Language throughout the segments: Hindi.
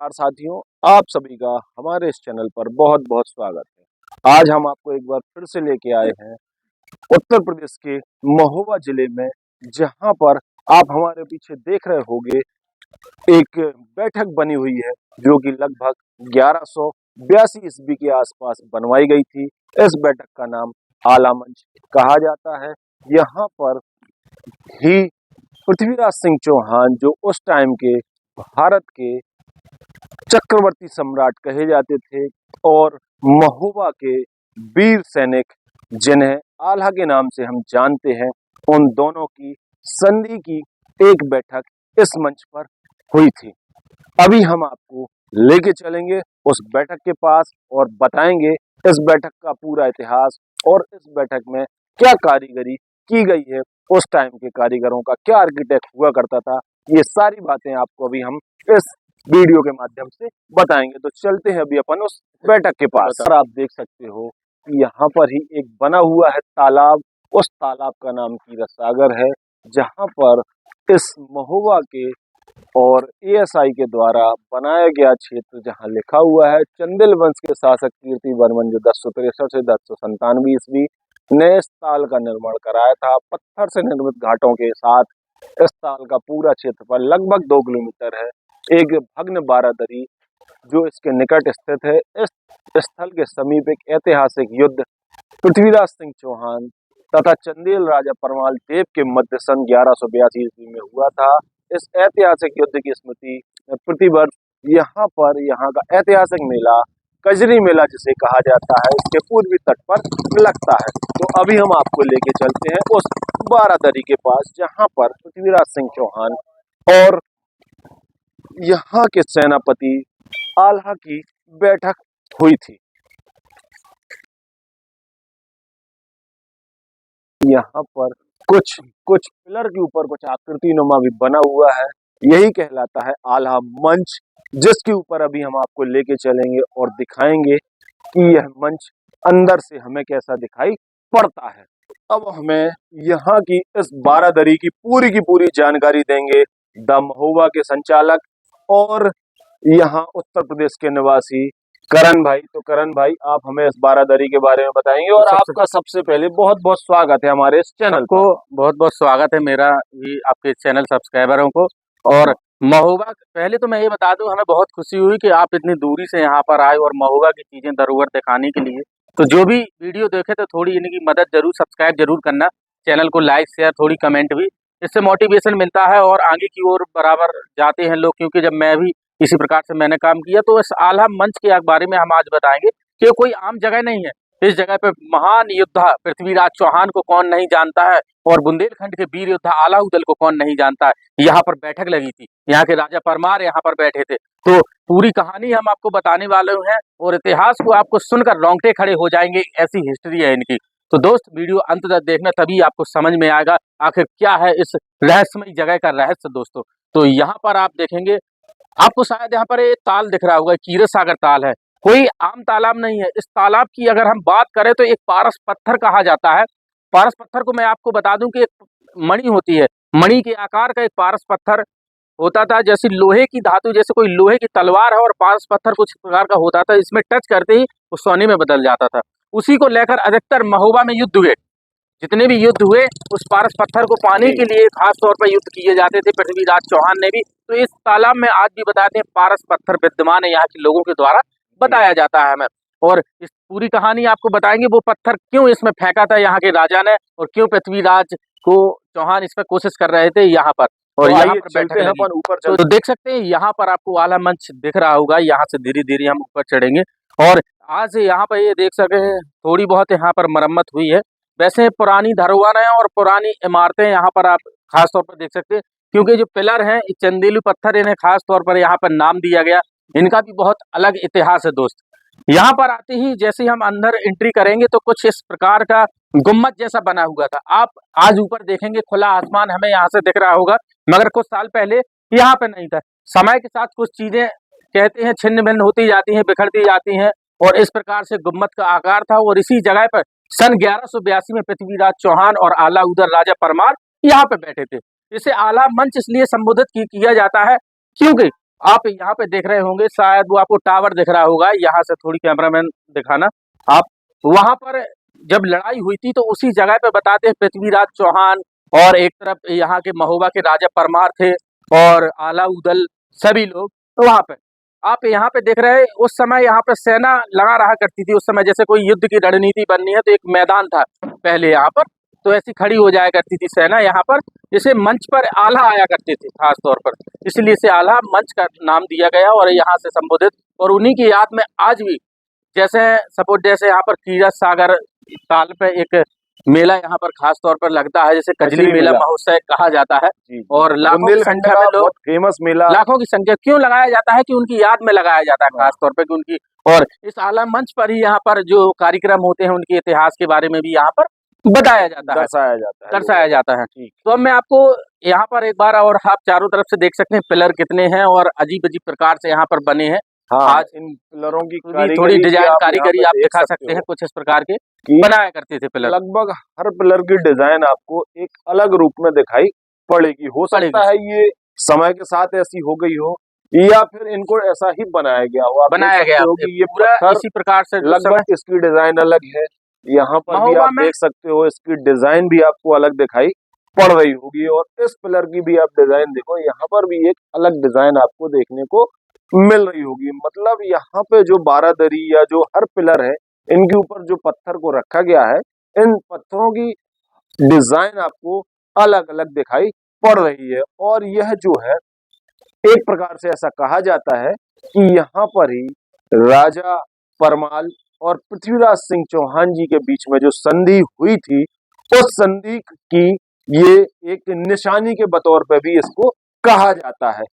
नमस्कार साथियों, आप सभी का हमारे इस चैनल पर बहुत बहुत स्वागत है। आज हम आपको एक बार फिर से लेके आए हैं उत्तर प्रदेश के महोबा जिले में, जहां पर आप हमारे पीछे देख रहे होंगे एक बैठक बनी हुई है जो कि लगभग 1182 ईस्वी के आसपास बनवाई गई थी। इस बैठक का नाम आला मंच कहा जाता है। यहाँ पर ही पृथ्वीराज सिंह चौहान, जो उस टाइम के भारत के चक्रवर्ती सम्राट कहे जाते थे, और महोबा के वीर सैनिक जिन्हें आल्हा के नाम से हम जानते हैं, उन दोनों की संधि की एक बैठक इस मंच पर हुई थी। अभी हम आपको लेके चलेंगे उस बैठक के पास और बताएंगे इस बैठक का पूरा इतिहास और इस बैठक में क्या कारीगरी की गई है, उस टाइम के कारीगरों का क्या आर्किटेक्ट हुआ करता था। ये सारी बातें आपको अभी हम इस वीडियो के माध्यम से बताएंगे। तो चलते हैं अभी अपन उस बैठक के पास। और आप देख सकते हो कि यहाँ पर ही एक बना हुआ है तालाब। उस तालाब का नाम कीरतसागर है, जहाँ पर इस महोबा के और एएसआई के द्वारा बनाया गया क्षेत्र, जहाँ लिखा हुआ है चंदेल वंश के शासक कीर्ति वर्मन, जो 1063 से 1097 ईस्वी ने इस ताल का निर्माण कराया था। पत्थर से निर्मित घाटों के साथ इस ताल का पूरा क्षेत्रफल लगभग 2 किलोमीटर है। एक भग्न बारादरी जो इसके निकट स्थित है। इस स्थल के समीप एक ऐतिहासिक युद्ध पृथ्वीराज सिंह चौहान तथा चंदेल राजा परमाल देव के मध्य सन 1182 ईस्वी में हुआ था। इस ऐतिहासिक युद्ध की स्मृति प्रतिवर्ष यहाँ का ऐतिहासिक मेला, कजरी मेला जिसे कहा जाता है, इसके पूर्वी तट पर लगता है। तो अभी हम आपको लेके चलते हैं उस बारादरी के पास, जहाँ पर पृथ्वीराज सिंह चौहान और यहाँ के सेनापति आल्हा की बैठक हुई थी। यहाँ पर कुछ पिलर के ऊपर कुछ आकृति नुमा भी बना हुआ है। यही कहलाता है आल्हा मंच, जिसके ऊपर अभी हम आपको लेके चलेंगे और दिखाएंगे कि यह मंच अंदर से हमें कैसा दिखाई पड़ता है। अब हमें यहाँ की इस बारादरी की पूरी जानकारी देंगे द महोबा के संचालक और यहाँ उत्तर प्रदेश के निवासी करण भाई। तो करण भाई, आप हमें इस बारादरी के बारे में बताएंगे। और आपका सबसे पहले बहुत बहुत स्वागत है हमारे इस चैनल को। बहुत बहुत स्वागत है मेरा भी आपके चैनल सब्सक्राइबरों को। और महोबा, पहले तो मैं ये बता दूं, हमें बहुत खुशी हुई कि आप इतनी दूरी से यहाँ पर आए और महोबा की चीजें धरोहर दिखाने के लिए। तो जो भी वीडियो देखे तो थोड़ी इनकी मदद जरूर, सब्सक्राइब जरूर करना, चैनल को लाइक शेयर, थोड़ी कमेंट भी, इससे मोटिवेशन मिलता है और आगे की ओर बराबर जाते हैं लोग। क्योंकि जब मैं भी इसी प्रकार से मैंने काम किया, तो इस आल्हा मंच के बारे में हम आज बताएंगे कि कोई आम जगह नहीं है। इस जगह पे महान योद्धा पृथ्वीराज चौहान को कौन नहीं जानता है, और बुंदेलखंड के वीर योद्धा आला उदल को कौन नहीं जानता है। यहाँ पर बैठक लगी थी, यहाँ के राजा परमार यहाँ पर बैठे थे। तो पूरी कहानी हम आपको बताने वाले हैं और इतिहास को आपको सुनकर रोंगटे खड़े हो जाएंगे, ऐसी हिस्ट्री है इनकी। तो दोस्त, वीडियो अंत तक देखना, तभी आपको समझ में आएगा आखिर क्या है इस रहस्यमय जगह का रहस्य। दोस्तों, तो यहाँ पर आप देखेंगे, आपको शायद यहाँ पर एक ताल दिख रहा होगा, कीरतसागर ताल है। कोई आम तालाब नहीं है। इस तालाब की अगर हम बात करें तो एक पारस पत्थर कहा जाता है। पारस पत्थर को मैं आपको बता दूं कि एक मणि होती है, मणि के आकार का एक पारस पत्थर होता था। जैसे लोहे की धातु, जैसे कोई लोहे की तलवार है और पारस पत्थर कुछ प्रकार का होता था, इसमें टच करते ही वो सोने में बदल जाता था। उसी को लेकर अधिकतर महोबा में युद्ध हुए। जितने भी युद्ध हुए, उस पारस पत्थर को पाने के लिए खास तौर पर युद्ध किए जाते थे। पृथ्वीराज चौहान ने भी। तो इस तालाब में आज भी बताते हैं पारस पत्थर विद्यमान है, यहाँ के लोगों के द्वारा बताया जाता है हमें। और इस पूरी कहानी आपको बताएंगे, वो पत्थर क्यों इसमें फेंका था यहाँ के राजा ने, और क्यों पृथ्वीराज को चौहान इस पर कोशिश कर रहे थे यहाँ पर। और यहाँ पर बैठे हैं अपन ऊपर। तो देख सकते हैं यहाँ पर आपको आला मंच दिख रहा होगा। यहाँ से धीरे धीरे हम ऊपर चढ़ेंगे और आज यहाँ पर ये देख सके थोड़ी बहुत यहाँ पर मरम्मत हुई है। वैसे पुरानी धरोहर है और पुरानी इमारतें यहाँ पर आप खास तौर पर देख सकते हैं, क्योंकि जो पिलर हैं चंदेलू पत्थर, इन्हें खास तौर पर यहाँ पर नाम दिया गया। इनका भी बहुत अलग इतिहास है दोस्त। यहाँ पर आते ही जैसे हम अंदर एंट्री करेंगे तो कुछ इस प्रकार का गुम्मद जैसा बना हुआ था। आप आज ऊपर देखेंगे खुला आसमान हमें यहाँ से दिख रहा होगा, मगर कुछ साल पहले यहाँ पे नहीं था। समय के साथ कुछ चीजें कहते हैं छिन्न भिन्न होती जाती हैं, बिखरती जाती हैं, और इस प्रकार से गुम्मद का आकार था। और इसी जगह पर सन 1182 में पृथ्वीराज चौहान और आला उदल राजा परमार यहाँ पे बैठे थे। इसे आला मंच इसलिए संबोधित किया जाता है क्योंकि आप यहाँ पे देख रहे होंगे, शायद वो आपको टावर दिख रहा होगा, यहाँ से थोड़ी कैमरामैन दिखाना आप। वहां पर जब लड़ाई हुई थी तो उसी जगह पे बताते हैं पृथ्वीराज चौहान और एक तरफ यहाँ के महोबा के राजा परमार थे और आला उदल सभी लोग। तो वहां पे आप यहाँ पे देख रहे हैं, उस समय यहाँ पे सेना लगा रहा करती थी। उस समय जैसे कोई युद्ध की रणनीति बननी है तो एक मैदान था पहले यहाँ पर, तो ऐसी खड़ी हो जाया करती थी सेना यहाँ पर। जैसे मंच पर आल्हा आया करते थे खास तौर पर, इसलिए इसे आल्हा मंच का नाम दिया गया और यहाँ से संबोधित। और उन्हीं की याद में आज भी जैसे सपोज जैसे यहाँ पर कीरत सागर ताल पे एक मेला यहाँ पर खास तौर पर लगता है, जैसे कजली मेला महोत्सव कहा जाता है। जी, और लाखों की बुंदेलखंड संख्या का में लोग, बहुत फेमस मेला। लाखों की संख्या क्यों लगाया जाता है कि उनकी याद में लगाया जाता है खास तौर पे कि उनकी। और इस आला मंच पर ही यहाँ पर जो कार्यक्रम होते हैं उनके इतिहास के बारे में भी यहाँ पर बताया जाता है, दर्शाया जाता है। तो अब मैं आपको यहाँ पर एक बार, और आप चारों तरफ से देख सकते हैं पिलर कितने हैं और अजीब अजीब प्रकार से यहाँ पर बने हैं। हाँ, आज इन पिलरों की थोड़ी डिजाइन कारीगरी आप दिखा सकते हैं, कुछ इस प्रकार के बनाया करते थे पिलर। लगभग हर पिलर की डिजाइन आपको एक अलग रूप में दिखाई पड़ेगी। हो सकता है ये समय के साथ ऐसी हो गई हो या फिर इनको ऐसा ही बनाया गया हो। आप बनाया गया कि ये पूरा इसी प्रकार से लगभग इसकी डिजाइन अलग है। यहाँ पर भी आप देख सकते हो इसकी डिजाइन भी आपको अलग दिखाई पड़ रही होगी। और इस पिलर की भी आप डिजाइन देखो, यहाँ पर भी एक अलग डिजाइन आपको देखने को मिल रही होगी। मतलब यहाँ पे जो बारादरी या जो हर पिलर है, इनके ऊपर जो पत्थर को रखा गया है, इन पत्थरों की डिजाइन आपको अलग अलग दिखाई पड़ रही है। और यह जो है एक प्रकार से ऐसा कहा जाता है कि यहाँ पर ही राजा परमाल और पृथ्वीराज सिंह चौहान जी के बीच में जो संधि हुई थी, उस संधि की ये एक निशानी के बतौर पे भी इसको कहा जाता है।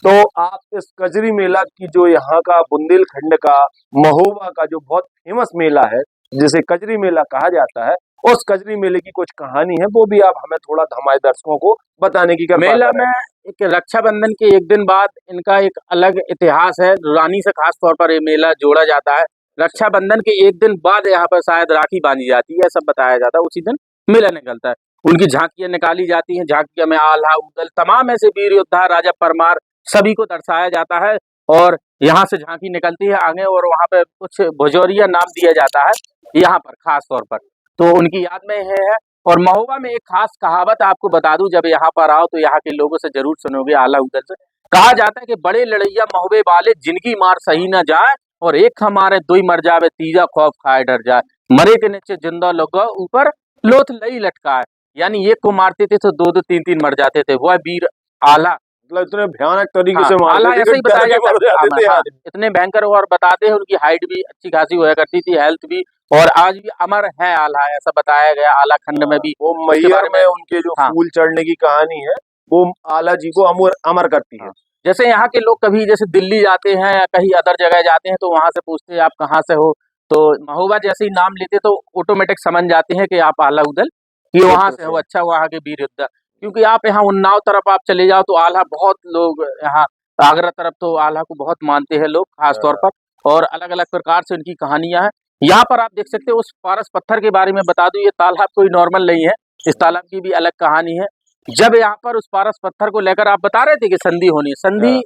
तो आप इस कजरी मेला की जो यहाँ का बुंदेलखंड का महोबा का जो बहुत फेमस मेला है, जिसे कजरी मेला कहा जाता है, उस कजरी मेले की कुछ कहानी है, वो भी आप हमें थोड़ा हमारे दर्शकों को बताने की कृपा करें। मेला में एक रक्षाबंधन के एक दिन बाद इनका एक अलग इतिहास है। रानी से खास तौर पर ये मेला जोड़ा जाता है। रक्षाबंधन के एक दिन बाद यहाँ पर शायद राखी बांधी जाती है, सब बताया जाता है। उसी दिन मेला निकलता है, उनकी झांकियां निकाली जाती हैं। झांकियां में आल्हा उदल तमाम ऐसे वीर योद्धा, राजा परमार सभी को दर्शाया जाता है। और यहाँ से झांकी निकलती है आगे और वहाँ पे कुछ भुजौरिया नाम दिया जाता है यहाँ पर खास तौर पर, तो उनकी याद में है। और महोबा में एक खास कहावत आपको बता दूं, जब यहाँ पर आओ तो यहाँ के लोगों से जरूर सुनोगे, आला उदल से कहा जाता है कि बड़े लड़ैया महोबे वाले जिनकी मार सही न जाए, और एक हमारे दुई मर जावे तीजा खौफ खाए डर जाए, मरे के नीचे जिंदा लोग ऊपर लोथ लई लटकाए। यानी एक को मारते थे तो दो दो तीन तीन मर जाते थे। वह वीर आला, मतलब इतने भयानक तरीके से आला ऐसे ही बताया जाता है। इतने भयंकर, और बताते हैं उनकी हाइट भी अच्छी खासी हुआ करती थी, हेल्थ भी, और आज भी अमर है आला, ऐसा बताया गया। आला खंड में भी वो मैहर में उनके जो फूल चढ़ने की कहानी है, वो आला जी को अमर करती है। जैसे यहाँ के लोग कभी जैसे दिल्ली जाते हैं या कहीं अदर जगह जाते हैं तो वहां से पूछते हैं आप कहाँ से हो, तो महोबा जैसे ही नाम लेते तो ऑटोमेटिक समझ जाते हैं कि आप आला उदल कि वहां से हो। अच्छा, वहाँ के वीर योद्धा, क्योंकि आप यहाँ उन्नाव तरफ आप चले जाओ तो आल्हा, बहुत लोग यहाँ आगरा तरफ तो आल्हा को बहुत मानते हैं लोग खास तौर पर, और अलग अलग प्रकार से उनकी कहानियां हैं। यहाँ पर आप देख सकते हो। उस पारस पत्थर के बारे में बता दूं, ये तालाब कोई नॉर्मल नहीं है, इस तालाब की भी अलग कहानी है। जब यहाँ पर उस पारस पत्थर को लेकर आप बता रहे थे कि संधि होनी है, संधि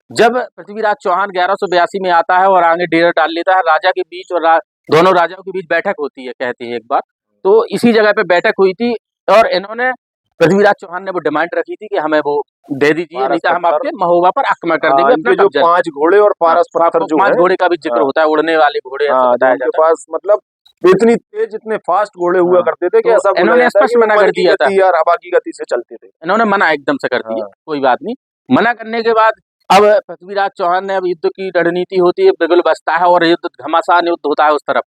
जब पृथ्वीराज चौहान 1182 में आता है और आगे डेरा डाल लेता है, राजा के बीच और दोनों राजाओं के बीच बैठक होती है, कहते हैं एक बार, तो इसी जगह पे बैठक हुई थी। और इन्होंने, पृथ्वीराज चौहान ने वो डिमांड रखी थी कि हमें वो दे दीजिए, नहीं तो हम आपके महोबा पर आक्रमण कर देंगे। अपना जो 5 घोड़े और पारस पत्थर जो 5 घोड़े का भी जिक्र होता है, उड़ने वाले घोड़े बताया जाता है। पास मतलब इतनी तेज, इतने फास्ट घोड़े हुआ करते थे कि ऐसा इन्होंने स्पष्ट मना कर दिया था, और हवा की गति से चलते थे। इन्होंने मना एकदम से कर दिया, कोई बात नहीं। मना करने के बाद अब पृथ्वीराज चौहान ने, अब युद्ध की रणनीति होती है, बिगुल बसता है और युद्ध घमासान युद्ध होता है उस तरफ।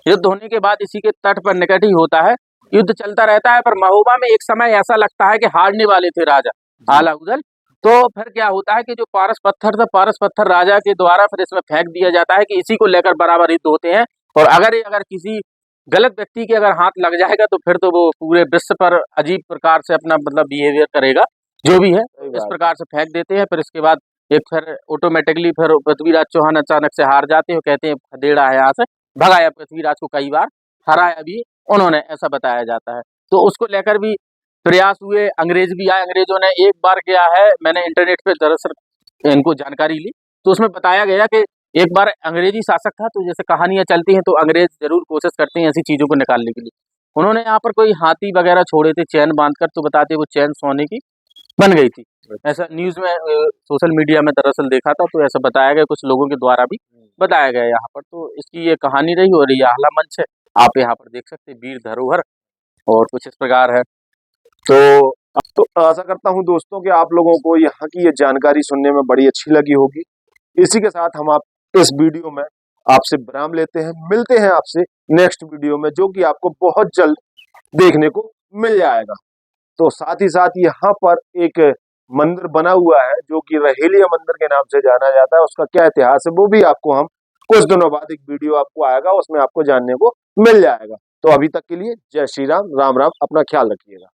युद्ध होने के बाद इसी के तट पर निकट ही होता है, युद्ध चलता रहता है। पर महोबा में एक समय ऐसा लगता है कि हारने वाले थे राजा आला उदल। तो फिर क्या होता है कि जो पारस पत्थर था, पारस पत्थर राजा के द्वारा फिर इसमें फेंक दिया जाता है कि इसी को लेकर बराबर युद्ध होते हैं। और अगर किसी गलत व्यक्ति के अगर हाथ लग जाएगा तो फिर तो वो पूरे विश्व पर अजीब प्रकार से अपना मतलब बिहेवियर करेगा, जो भी है इस प्रकार से फेंक देते हैं। फिर इसके बाद एक फिर ऑटोमेटिकली फिर पृथ्वीराज चौहान अचानक से हार जाते हैं, कहते हैं खदेड़ा है यहाँ से, भगाया पृथ्वीराज को कई बार, हराया भी उन्होंने, ऐसा बताया जाता है। तो उसको लेकर भी प्रयास हुए, अंग्रेज भी आए। अंग्रेजों ने एक बार किया है, मैंने इंटरनेट पे दरअसल इनको जानकारी ली, तो उसमें बताया गया कि एक बार अंग्रेजी शासक था, तो जैसे कहानियाँ चलती हैं तो अंग्रेज ज़रूर कोशिश करते हैं ऐसी चीज़ों को निकालने के लिए। उन्होंने यहाँ पर कोई हाथी वगैरह छोड़े थे चैन बाँधकर, तो बताते वो चैन सोने की बन गई थी। ऐसा न्यूज़ में सोशल मीडिया में दरअसल देखा था, तो ऐसा बताया गया कुछ लोगों के द्वारा भी बताया गया यहाँ पर। तो इसकी ये कहानी रही और ये आला मंच है। आप यहाँ पर देख सकते हैं वीर धरोहर और कुछ इस प्रकार है। तो तो आशा करता हूँ दोस्तों कि आप लोगों को यहाँ की ये जानकारी सुनने में बड़ी अच्छी लगी होगी। इसी के साथ हम आप इस वीडियो में आपसे विराम लेते हैं। मिलते हैं आपसे नेक्स्ट वीडियो में, जो कि आपको बहुत जल्द देखने को मिल जाएगा। तो साथ ही साथ यहाँ पर एक मंदिर बना हुआ है जो कि रहेलिया मंदिर के नाम से जाना जाता है। उसका क्या इतिहास है वो भी आपको हम कुछ दिनों बाद एक वीडियो आपको आएगा, उसमें आपको जानने को मिल जाएगा। तो अभी तक के लिए जय श्री राम, राम राम, अपना ख्याल रखिएगा।